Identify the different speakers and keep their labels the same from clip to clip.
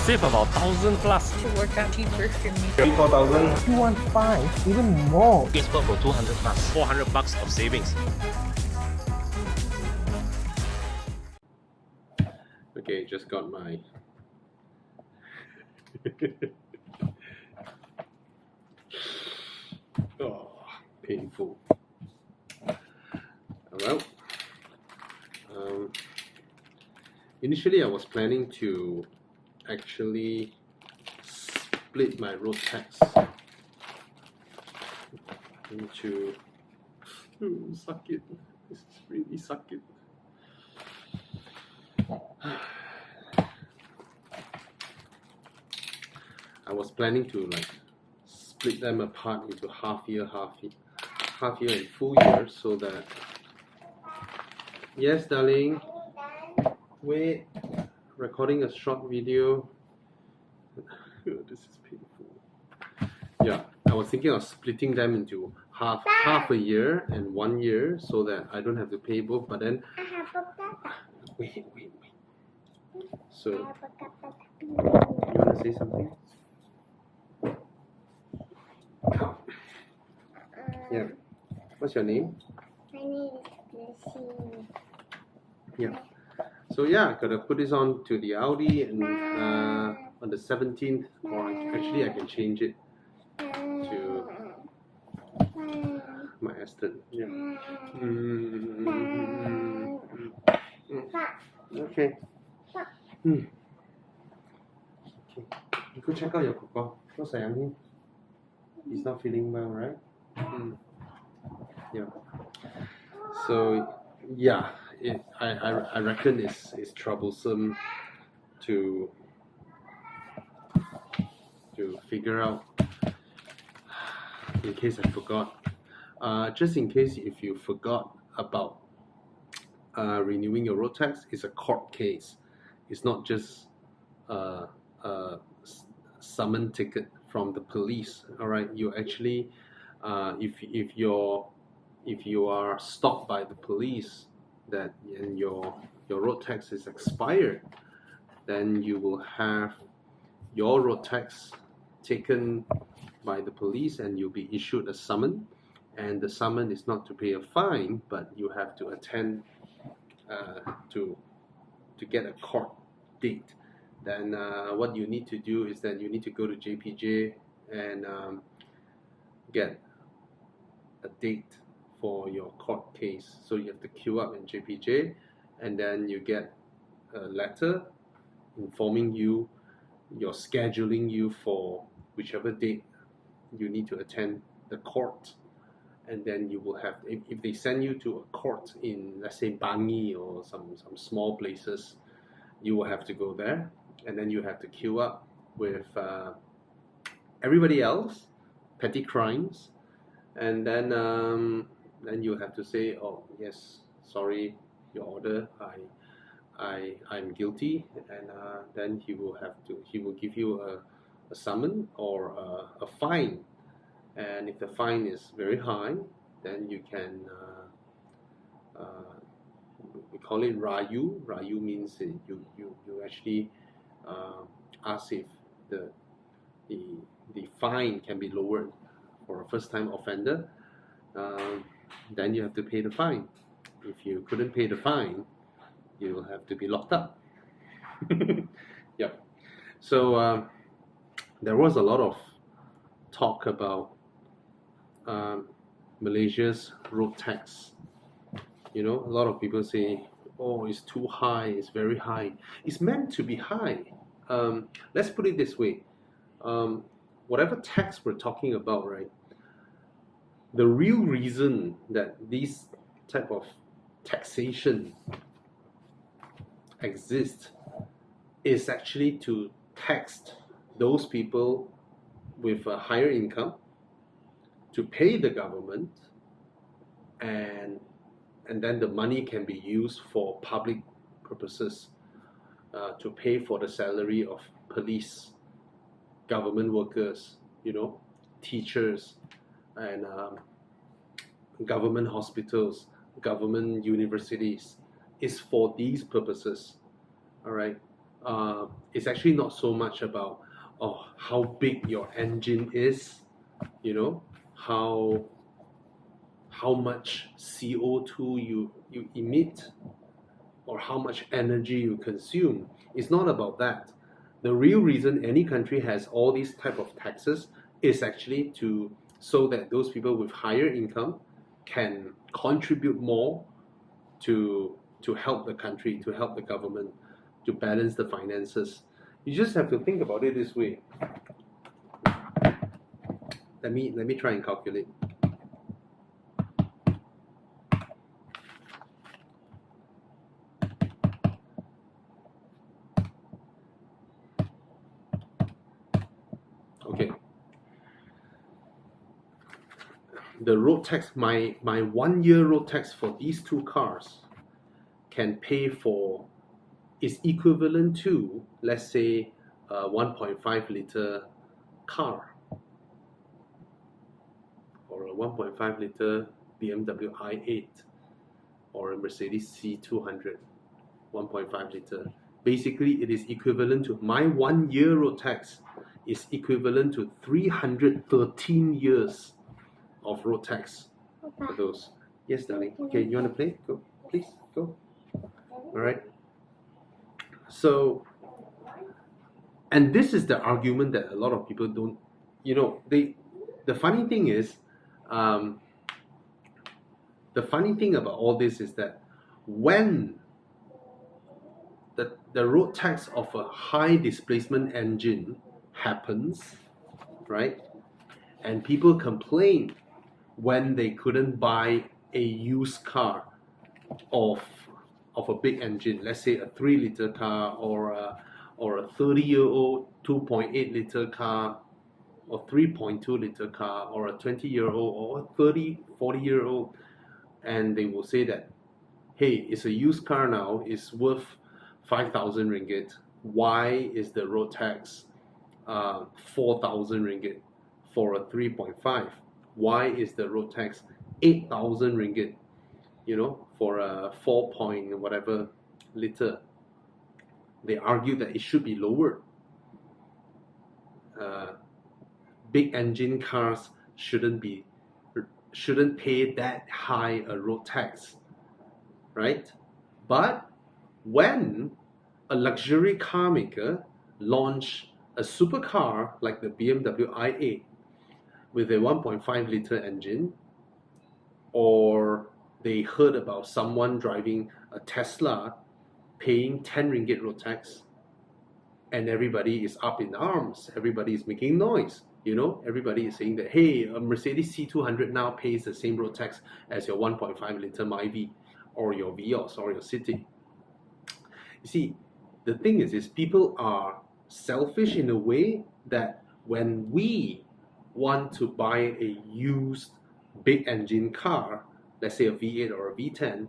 Speaker 1: save about 1,000 plus.
Speaker 2: To work out cheaper for me.
Speaker 3: 4,000.
Speaker 4: 215, even more.
Speaker 1: Facebook for 200 plus. 400 bucks of savings.
Speaker 3: Okay, just got my oh, painful. Well, initially I was planning to actually split my road tax into suck it. This is really suck it. I was planning to like split them apart into half year and full year, so that yes, darling, wait, recording a short video. This is painful. Yeah, I was thinking of splitting them into half a year and 1 year, so that I don't have to pay both. But then wait. So you wanna say something? Yeah. What's your name?
Speaker 5: My name is Lucy.
Speaker 3: Yeah. So yeah, gotta put this on to the Audi and on the 17th, or actually I can change it to my Aston. Yeah. Okay. Okay. You go check out your koko. Go sayang him. He's not feeling well, right? Yeah. So yeah, I reckon it's troublesome to figure out, in case I forgot. Just in case if you forgot about renewing your road tax, it's a court case. It's not just a summon ticket from the police. All right, you actually, if you are stopped by the police and your road tax is expired, then you will have your road tax taken by the police and you'll be issued a summon. And the summon is not to pay a fine, but you have to attend to get a court date. Then what you need to do is that you need to go to JPJ and get a date for your court case. So you have to queue up in JPJ, and then you get a letter informing you, you're scheduling you for whichever date you need to attend the court. And then you will have, if they send you to a court in, let's say, Bangi or some small places, you will have to go there, and then you have to queue up with everybody else, petty crimes, and then you have to say, oh yes, sorry, your order, I'm guilty, and then he will give you a summon or a fine. And if the fine is very high, then you can, we call it Rayu. Rayu means you actually ask if the fine can be lowered for a first time offender. Then you have to pay the fine. If you couldn't pay the fine, you will have to be locked up. Yep. So there was a lot of talk about Malaysia's road tax. You know, a lot of people say, oh, it's too high, it's very high. It's meant to be high. Let's put it this way. Whatever tax we're talking about, right? The real reason that these type of taxation exist is actually to tax those people with a higher income, to pay the government, and then the money can be used for public purposes, to pay for the salary of police, government workers, you know, teachers, and government hospitals, government universities. Is for these purposes. All right. it's actually not so much about how big your engine is, you know, how much CO2 you emit, or how much energy you consume. It's not about that. The real reason any country has all these type of taxes is actually so that those people with higher income can contribute more to help the country, to help the government, to balance the finances. You just have to think about it this way. Let me try and calculate. Okay. The road tax, my 1 year road tax for these two cars is equivalent to, let's say, a 1.5 liter car, or a 1.5 liter BMW i8, or a Mercedes C200 1.5 liter. Basically, it is equivalent to, my 1 year road tax is equivalent to 313 years of road tax for those. Yes, darling. Okay, you want to play? Go, please, go. All right. So, and this is the argument that a lot of people don't, the funny thing is, the funny thing about all this is that when the road tax of a high displacement engine happens, right, and people complain when they couldn't buy a used car of a big engine, let's say a 3 liter car, or a 30-year-old 2.8 liter car, or 3.2 liter car, or a 20-year-old or a 40-year-old, and they will say that, hey, it's a used car now, it's worth 5,000 ringgit. Why is the road tax 4,000 ringgit for a 3.5? Why is the road tax 8,000 ringgit, for a 4 point whatever liter? They argue that it should be lowered. Big engine cars shouldn't pay that high a road tax, right? But when a luxury car maker launch a supercar like the BMW i8 with a 1.5 liter engine, or they heard about someone driving a Tesla paying 10 ringgit road tax, and everybody is up in arms, everybody is making noise, everybody is saying that, hey, a Mercedes C200 now pays the same road tax as your 1.5 liter Myvi, or your Vios, or your City. You see, the thing is people are selfish in a way that when we want to buy a used big engine car, let's say a V8 or a V10,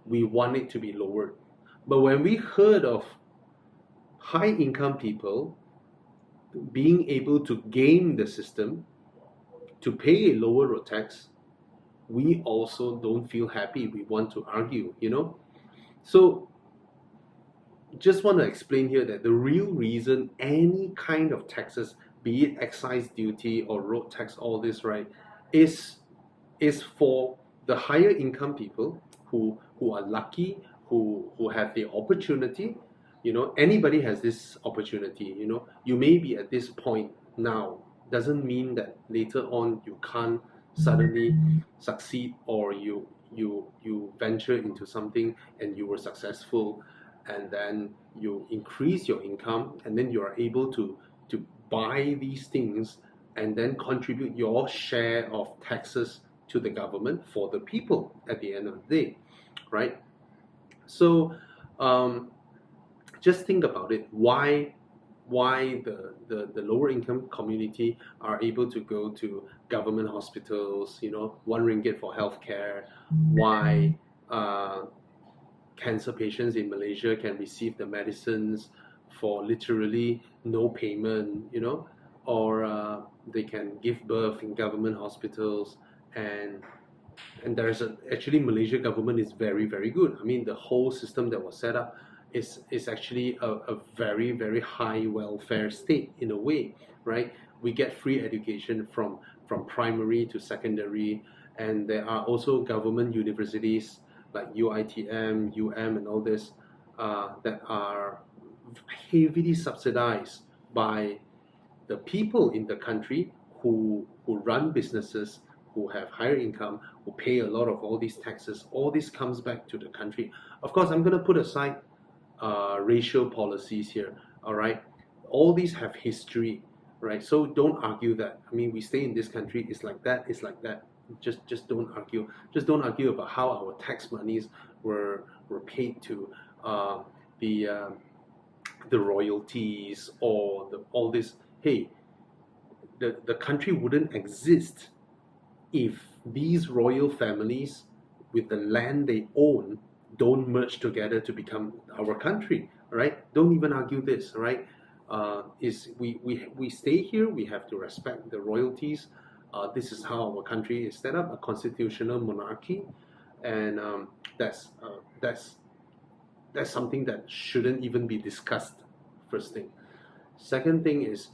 Speaker 3: we want it to be lowered. But when we heard of high income people being able to game the system to pay a lower road tax, we also don't feel happy. We want to argue, So just want to explain here that the real reason any kind of taxes, be it excise duty or road tax, all this, right, is for the higher income people who are lucky, who have the opportunity. Anybody has this opportunity. You may be at this point now, doesn't mean that later on you can't suddenly succeed, or you venture into something and you were successful, and then you increase your income, and then you are able to buy these things and then contribute your share of taxes to the government for the people at the end of the day, right? So just think about it. Why the lower income community are able to go to government hospitals, 1 ringgit for healthcare? Why cancer patients in Malaysia can receive the medicines for literally no payment, or they can give birth in government hospitals, and actually Malaysia government is very, very good. I mean, the whole system that was set up is actually a very, very high welfare state in a way, right? We get free education from primary to secondary, and there are also government universities like UITM, and all this that are heavily subsidized by the people in the country who run businesses, who have higher income, who pay a lot of all these taxes. All this comes back to the country. Of course, I'm going to put aside racial policies here. All right, all these have history, right? So don't argue that. I mean, we stay in this country. It's like that. It's like that. Just don't argue. Just don't argue about how our tax monies were paid to the royalties or all this. Hey, the country wouldn't exist if these royal families with the land they own don't merge together to become our country, right? Don't even argue this, right? Is we stay here, we have to respect the royalties. This is how our country is set up, a constitutional monarchy, and that's something that shouldn't even be discussed. First thing. Second thing is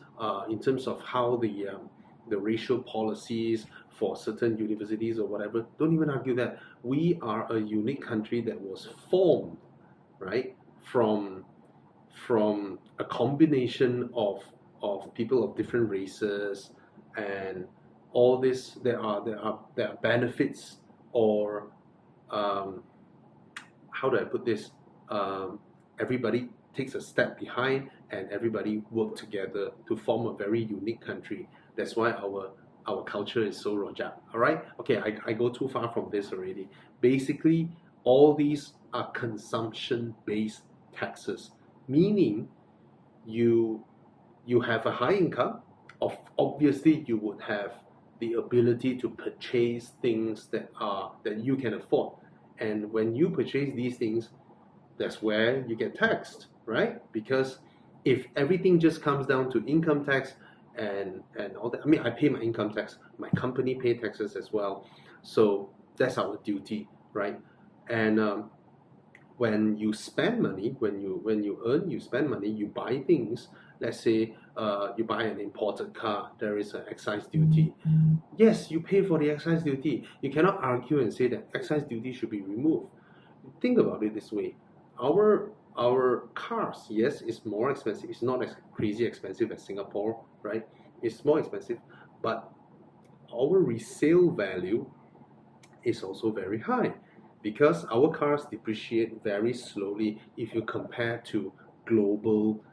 Speaker 3: in terms of how the racial policies for certain universities or whatever. Don't even argue that. We are a unique country that was formed, right, from a combination of people of different races, and all this. There are benefits, or how do I put this? Everybody takes a step behind, and everybody work together to form a very unique country. That's why our culture is so rojak. All right. Okay. I go too far from this already. Basically, all these are consumption-based taxes, meaning you have a high income. Obviously, you would have the ability to purchase things that you can afford, and when you purchase these things, that's where you get taxed, right? Because if everything just comes down to income tax and all that, I mean, I pay my income tax, my company pay taxes as well, so that's our duty, right? And when you spend money, when you earn, you spend money, you buy things. Let's say you buy an imported car, there is an excise duty. Yes, you pay for the excise duty. You cannot argue and say that excise duty should be removed. Think about it this way. Our cars, yes, it's more expensive. It's not as crazy expensive as Singapore, right? It's more expensive, but our resale value is also very high, because our cars depreciate very slowly if you compare to global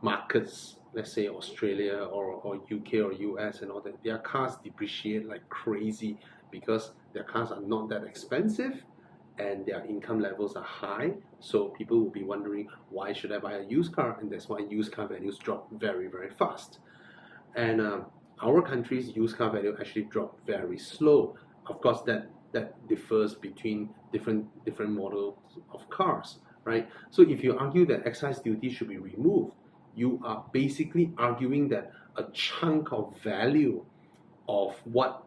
Speaker 3: markets. Let's say Australia or UK or US and all that. Their cars depreciate like crazy because their cars are not that expensive, and their income levels are high. So people will be wondering, why should I buy a used car? And that's why used car values drop very, very fast. And our country's used car value actually drop very slow. Of course, that differs between different models of cars, right? So if you argue that excise duty should be removed, you are basically arguing that a chunk of value of what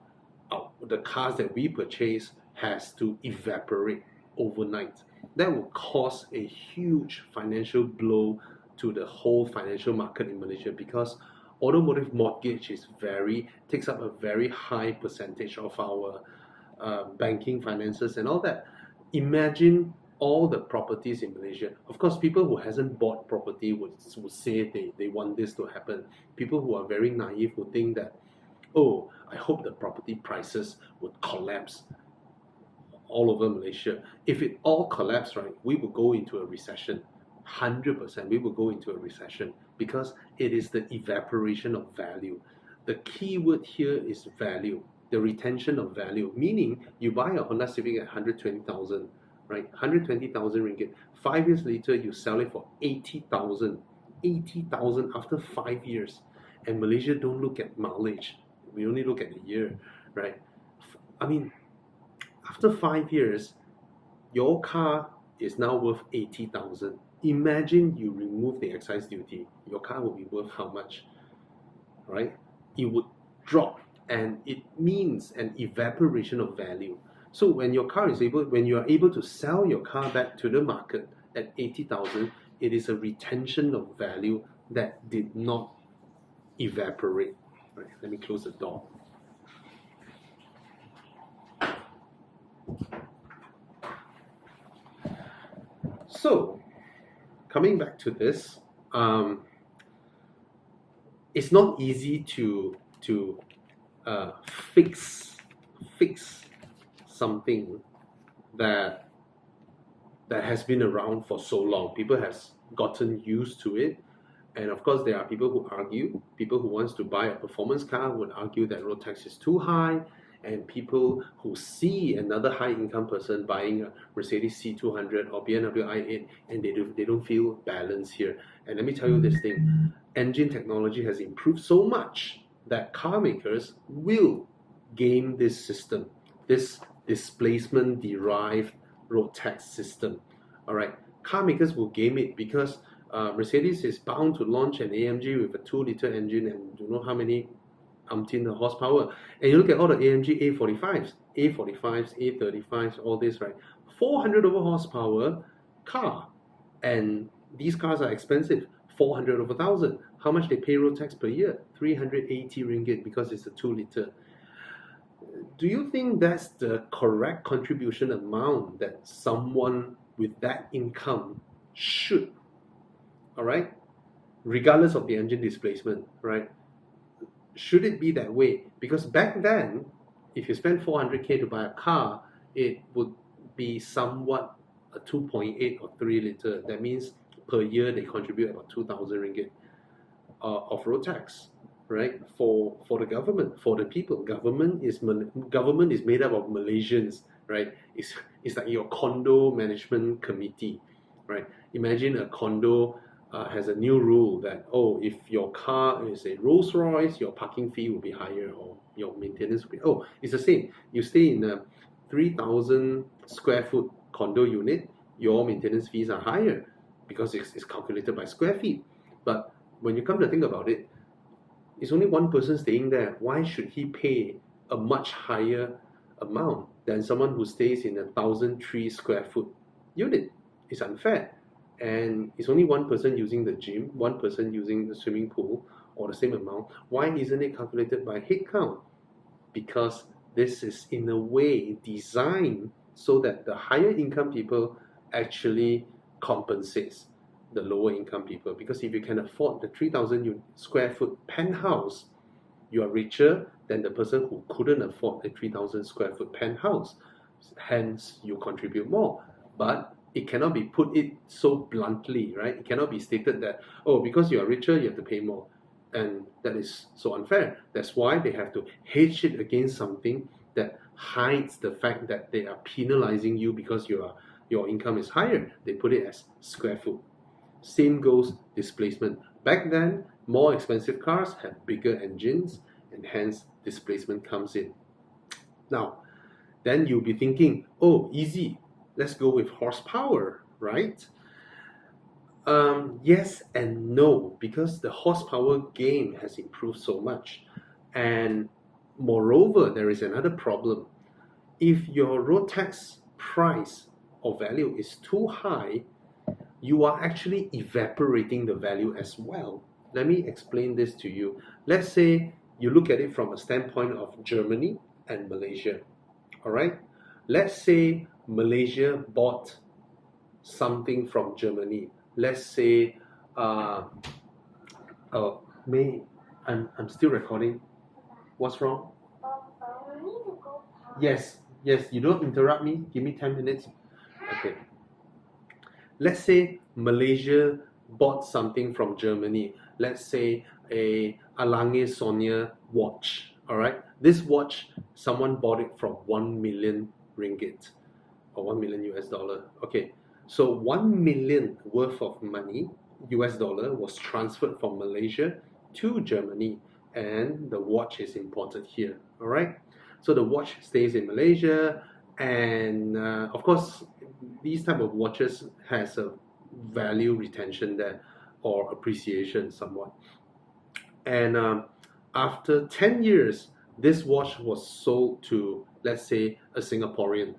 Speaker 3: the cars that we purchase has to evaporate overnight. That will cause a huge financial blow to the whole financial market in Malaysia, because automotive mortgage takes up a very high percentage of our banking finances and all that. Imagine all the properties in Malaysia. Of course, people who hasn't bought property would say they want this to happen. People who are very naive would think that, oh, I hope the property prices would collapse all over Malaysia. If it all collapsed, right, we will go into a recession. 100%, we will go into a recession, because it is the evaporation of value. The key word here is value, the retention of value, meaning you buy a Honda Civic at 120,000, right? 120,000 ringgit. 5 years later, you sell it for 80,000. 80,000 after 5 years. And Malaysia don't look at mileage. We only look at the year, right? I mean, after 5 years, your car is now worth 80,000. Imagine you remove the excise duty. Your car will be worth how much, right? It would drop, and it means an evaporation of value. So when you are able to sell your car back to the market, at 80,000, it is a retention of value that did not evaporate. Right, let me close the door. So, coming back to this, it's not easy to fix something that has been around for so long. People has gotten used to it, and of course there are people who argue. People who wants to buy a performance car would argue that road tax is too high, and people who see another high income person buying a Mercedes C200 or BMW i8 and they don't feel balanced here. And let me tell you this thing, engine technology has improved so much that car makers will game this system, this displacement derived road tax system. All right, car makers will game it because Mercedes is bound to launch an AMG with a 2-liter engine and you know how many umpteen horsepower. And you look at all the AMG A45s, A35s, all this, right? 400 over horsepower car, and these cars are expensive. 400 over 1,000. How much they pay road tax per year? 380 ringgit because it's a 2-liter. Do you think that's the correct contribution amount that someone with that income should? All right, regardless of the engine displacement, right? Should it be that way? Because back then, if you spend 400k to buy a car, it would be somewhat a 2.8 or 3-liter. That means per year they contribute about 2,000 ringgit of road tax, right? For the government, for the people. Government is made up of Malaysians, right? It's like your condo management committee, right? Imagine a condo has a new rule that, oh, if your car is a Rolls Royce, your parking fee will be higher, or your maintenance will be, oh, it's the same. You stay in a 3,000 square foot condo unit, your maintenance fees are higher because it's calculated by square feet. But when you come to think about it, it's only one person staying there. Why should he pay a much higher amount than someone who stays in a 1,003 square foot unit? It's unfair. And it's only one person using the gym, one person using the swimming pool, or the same amount. Why isn't it calculated by head count? Because this is in a way designed so that the higher income people actually compensates the lower income people. Because if you can afford the 3,000 square foot penthouse, you are richer than the person who couldn't afford a 3,000 square foot penthouse. Hence, you contribute more. But it cannot be put it so bluntly, right? It cannot be stated that, oh, because you are richer, you have to pay more. And that is so unfair. That's why they have to hedge it against something that hides the fact that they are penalizing you because your income is higher. They put it as square foot. Same goes displacement. Back then, more expensive cars have bigger engines, and hence displacement comes in. Now, then you'll be thinking, oh, easy. Let's go with horsepower, right? Yes and no, because the horsepower gain has improved so much. And moreover, there is another problem. If your road tax price or value is too high, you are actually evaporating the value as well. Let me explain this to you. Let's say you look at it from a standpoint of Germany and Malaysia, all right? Let's say Malaysia bought something from Germany. Let's say, May, I'm still recording. What's wrong?
Speaker 5: We need to go.
Speaker 3: Yes, you don't interrupt me. Give me 10 minutes. Okay. Let's say Malaysia bought something from Germany. Let's say a Alangé Sonia watch. All right. This watch, someone bought it from 1 million ringgit or 1 million US dollar. Okay. So 1 million worth of money, US dollar, was transferred from Malaysia to Germany, and the watch is imported here. All right. So the watch stays in Malaysia, and of course, these type of watches has a value retention there, or appreciation somewhat. And after 10 years, this watch was sold to, let's say, a Singaporean.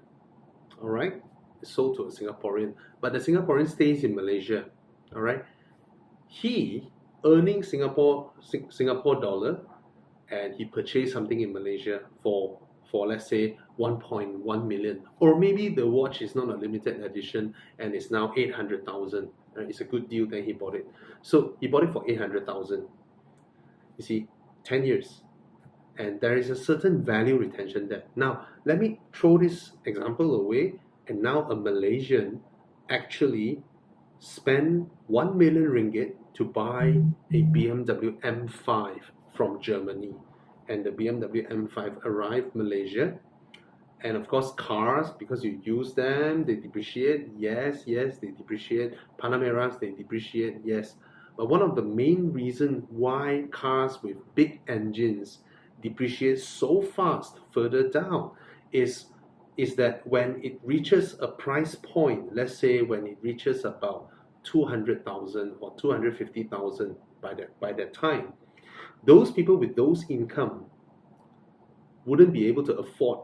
Speaker 3: All right, It's sold to a Singaporean, but the Singaporean stays in Malaysia. All right, he earning Singapore dollar, and he purchased something in Malaysia for let's say 1.1 million, or maybe the watch is not a limited edition and it's now 800,000. It's a good deal, then he bought it. So he bought it for 800,000. You see, 10 years, and there is a certain value retention there. Now let me throw this example away, and now a Malaysian actually spend 1 million ringgit to buy a BMW M5 from Germany, and the BMW M5 arrived Malaysia. And of course, cars, because you use them, they depreciate. Yes, they depreciate. Panameras, they depreciate. Yes, but one of the main reasons why cars with big engines depreciate so fast further down is that when it reaches a price point, let's say when it reaches about 200,000 or 250,000, by that time, those people with those income wouldn't be able to afford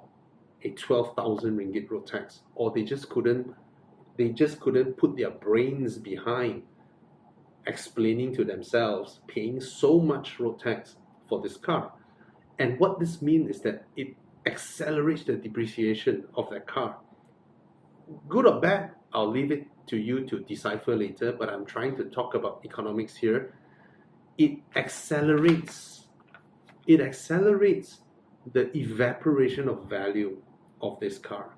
Speaker 3: a 12,000 ringgit road tax, or they just couldn't put their brains behind explaining to themselves paying so much road tax for this car. And what this means is that it accelerates the depreciation of that car. Good or bad, I'll leave it to you to decipher later, but I'm trying to talk about economics here. It accelerates the evaporation of value of this car.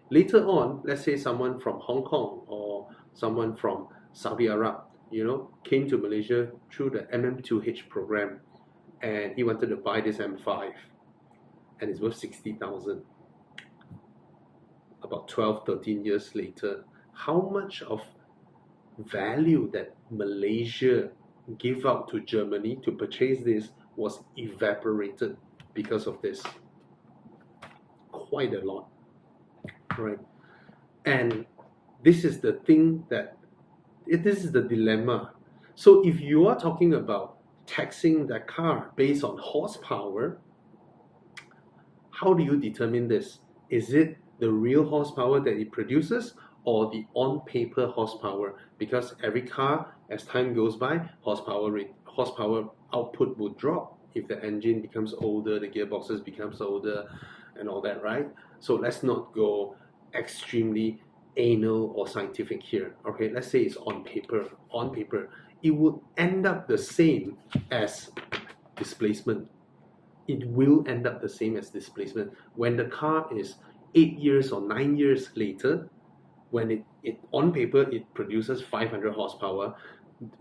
Speaker 3: Later on, let's say someone from Hong Kong or someone from Saudi Arab, came to Malaysia through the MM2H program, and he wanted to buy this M5, and it's worth 60,000. About 12, 13 years later, how much of value that Malaysia gave out to Germany to purchase this was evaporated because of this? Quite a lot, right? And this is the thing this is the dilemma. So if you are talking about taxing that car based on horsepower, how do you determine this? Is it the real horsepower that it produces, or the on-paper horsepower? Because every car, as time goes by, horsepower output will drop. If the engine becomes older, the gearboxes becomes older, and all that, right? So let's not go extremely anal or scientific here. Okay, let's say it's on paper. On paper, it would end up the same as displacement. It will end up the same as displacement. When the car is 8 years or 9 years later, when it on paper it produces 500 horsepower,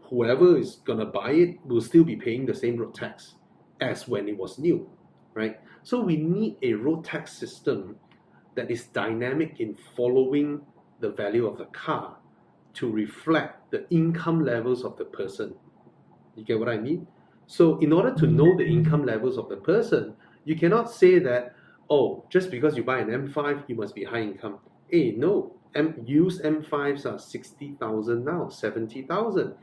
Speaker 3: whoever is gonna buy it will still be paying the same road tax as when it was new, right? So we need a road tax system that is dynamic in following the value of the car to reflect the income levels of the person. You get what I mean? So in order to know the income levels of the person, you cannot say that, oh, just because you buy an M5, you must be high income. No, used M5s are 60,000 now, 70,000.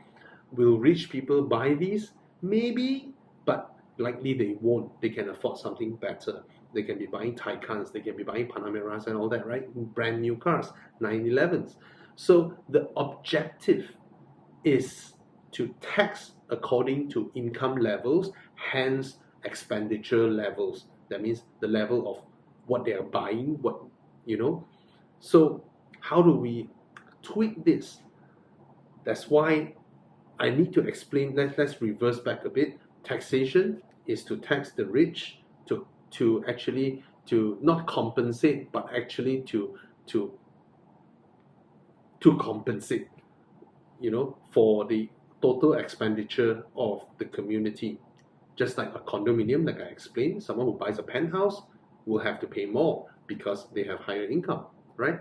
Speaker 3: Will rich people buy these? Maybe, but likely they won't. They can afford something better. They can be buying Taycans, they can be buying Panameras and all that, right? Brand new cars, 911s. So the objective is to tax according to income levels, hence expenditure levels. That means the level of what they are buying, So how do we tweak this? That's why I need to explain. Let's reverse back a bit. Taxation is to tax the rich, to actually to not compensate, but actually to compensate, for the total expenditure of the community. Just like a condominium, like I explained, someone who buys a penthouse will have to pay more because they have higher income, right?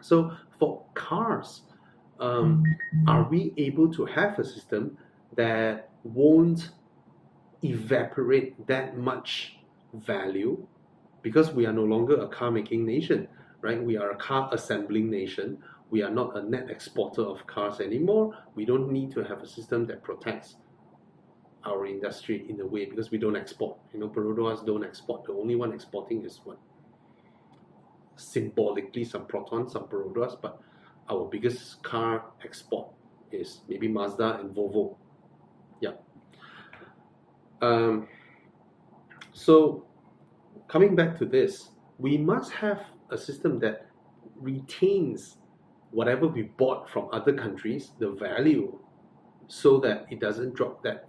Speaker 3: So for cars, are we able to have a system that won't evaporate that much value? Because we are no longer a car making nation, right? We are a car assembling nation. We are not a net exporter of cars anymore. We don't need to have a system that protects our industry in a way, because we don't export. Perodras don't export. The only one exporting is what? symbolically some Proton, some Perodras, but our biggest car export is maybe Mazda and Volvo. Yeah. So coming back to this, we must have a system that retains whatever we bought from other countries, the value, so that it doesn't drop that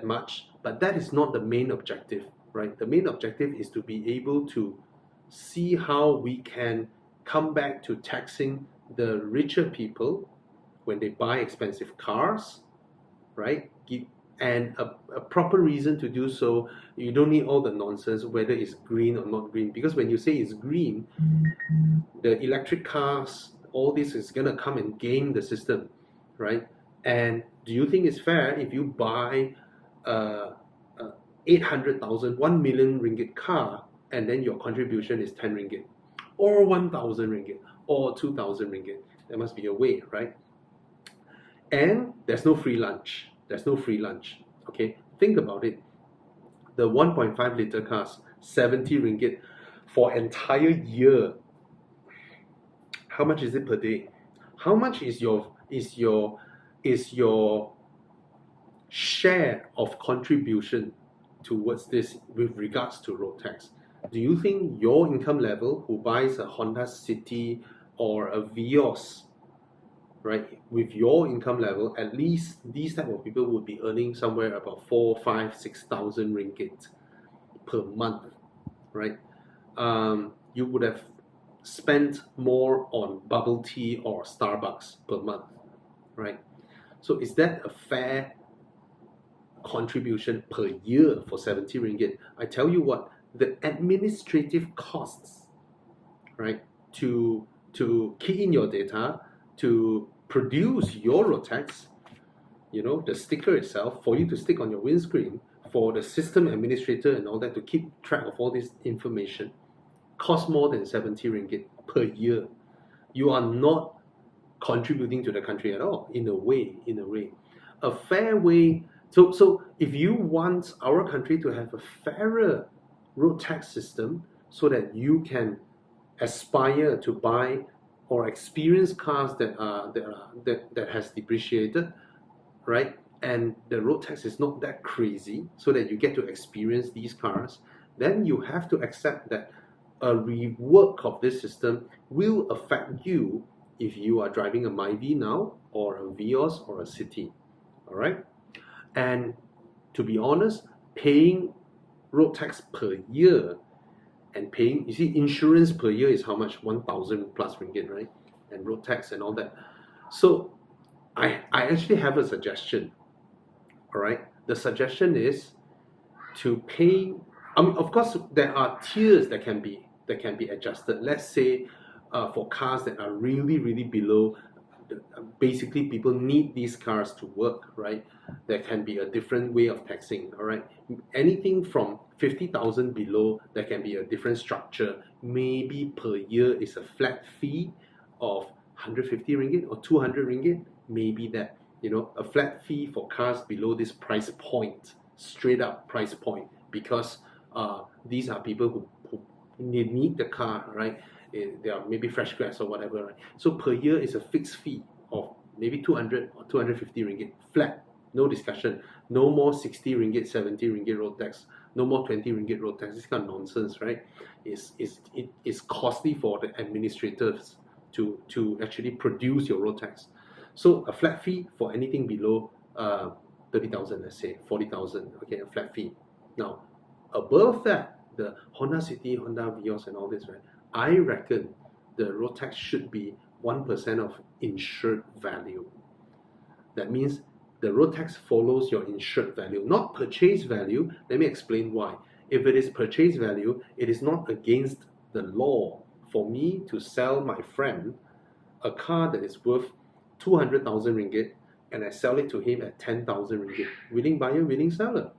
Speaker 3: much. But that is not the main objective, right? The main objective is to be able to see how we can come back to taxing the richer people when they buy expensive cars, right? And a proper reason to do so. You don't need all the nonsense whether it's green or not green, because when you say it's green, the electric cars, all this is going to come and game the system, right? And do you think it's fair if you buy 800,000, 1 million ringgit car, and then your contribution is 10 ringgit, or 1,000 ringgit, or 2,000 ringgit? There must be a way, right? And there's no free lunch. There's no free lunch. Okay, think about it. The 1.5 liter cars, 70 ringgit for entire year. How much is it per day? How much is your share of contribution towards this with regards to road tax? Do you think your income level, who buys a Honda City or a Vios, right, with your income level, at least these type of people would be earning somewhere about 4, 5, 6,000 ringgit per month, right? You would have spent more on bubble tea or Starbucks per month, right? So is that a fair contribution per year for 70 ringgit? I tell you what, the administrative costs, right, to key in your data, to produce your road tax, the sticker itself, for you to stick on your windscreen, for the system administrator and all that to keep track of all this information, costs more than 70 ringgit per year. You are not contributing to the country at all, in a way. A fair way. So if you want our country to have a fairer road tax system so that you can aspire to buy or experience cars that has depreciated, right? And the road tax is not that crazy, so that you get to experience these cars, then you have to accept that a rework of this system will affect you if you are driving a Myvi now, or a Vios, or a City, all right? And to be honest, paying road tax per year and paying, you see, insurance per year is how much? 1,000 plus ringgit, right? And road tax and all that. So I actually have a suggestion, all right? The suggestion is to pay, of course, there are tiers that can be adjusted. Let's say for cars that are really, really below, basically people need these cars to work, right? There can be a different way of taxing, all right? Anything from 50,000 below, there can be a different structure. Maybe per year is a flat fee of 150 ringgit or 200 ringgit, maybe that, a flat fee for cars below this price point, straight up price point, because these are people who need the car, right? They are maybe fresh grads or whatever, right? So per year is a fixed fee of maybe 200 or 250 ringgit, flat, no discussion. No more 60 ringgit, 70 ringgit road tax, no more 20 ringgit road tax. This kind of nonsense, right? It's costly for the administrators to actually produce your road tax. So a flat fee for anything below 30,000, let's say 40,000, okay, a flat fee. Now, above that, the Honda City, Honda Vios and all this, right? I reckon the road tax should be 1% of insured value. That means the road tax follows your insured value, not purchase value. Let me explain why. If it is purchase value, it is not against the law for me to sell my friend a car that is worth 200,000 ringgit and I sell it to him at 10,000 ringgit. Willing buyer, willing seller.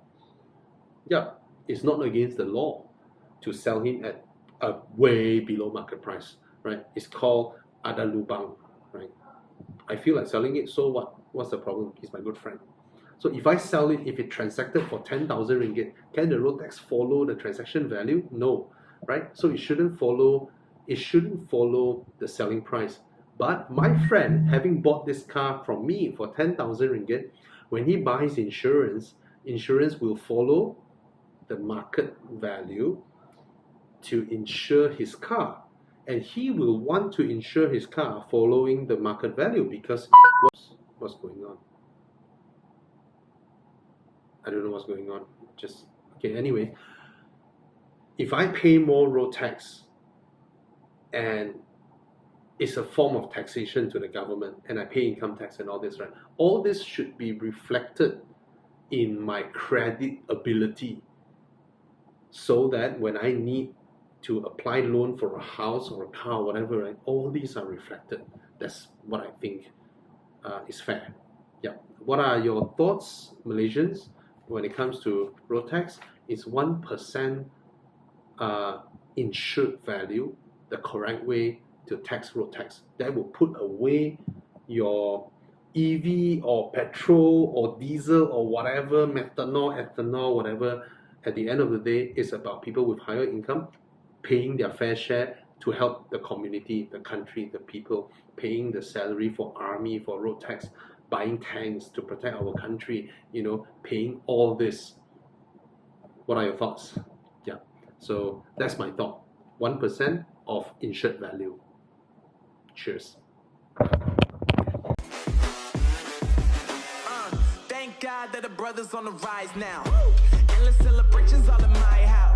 Speaker 3: Yeah, it's not against the law to sell him at a way below market price, right? It's called ada lubang, right? I feel like selling it, so what? What's the problem? He's my good friend. So if I sell it, if it transacted for 10,000 ringgit, can the road tax follow the transaction value? No. right? So it shouldn't follow the selling price. But my friend, having bought this car from me for 10,000 ringgit, when he buys insurance will follow the market value to insure his car. And he will want to insure his car following the market value, because what's going on? I don't know what's going on. Just okay, anyway. If I pay more road tax, and it's a form of taxation to the government, and I pay income tax and all this, right? All this should be reflected in my credit ability, so that when I need to apply loan for a house or a car, whatever, right? All these are reflected. That's what I think is fair. Yeah. What are your thoughts, Malaysians, when it comes to road tax? Is 1% insured value the correct way to tax road tax? That will put away your EV or petrol or diesel or whatever, methanol, ethanol, whatever. At the end of the day, it's about people with higher income paying their fair share to help the community, the country, the people, paying the salary for army, for road tax, buying tanks to protect our country, paying all this. What are your thoughts? Yeah, so that's my thought. 1% of insured value. Cheers.
Speaker 2: Thank God that the brothers on the rise now. Endless celebrations all in my house.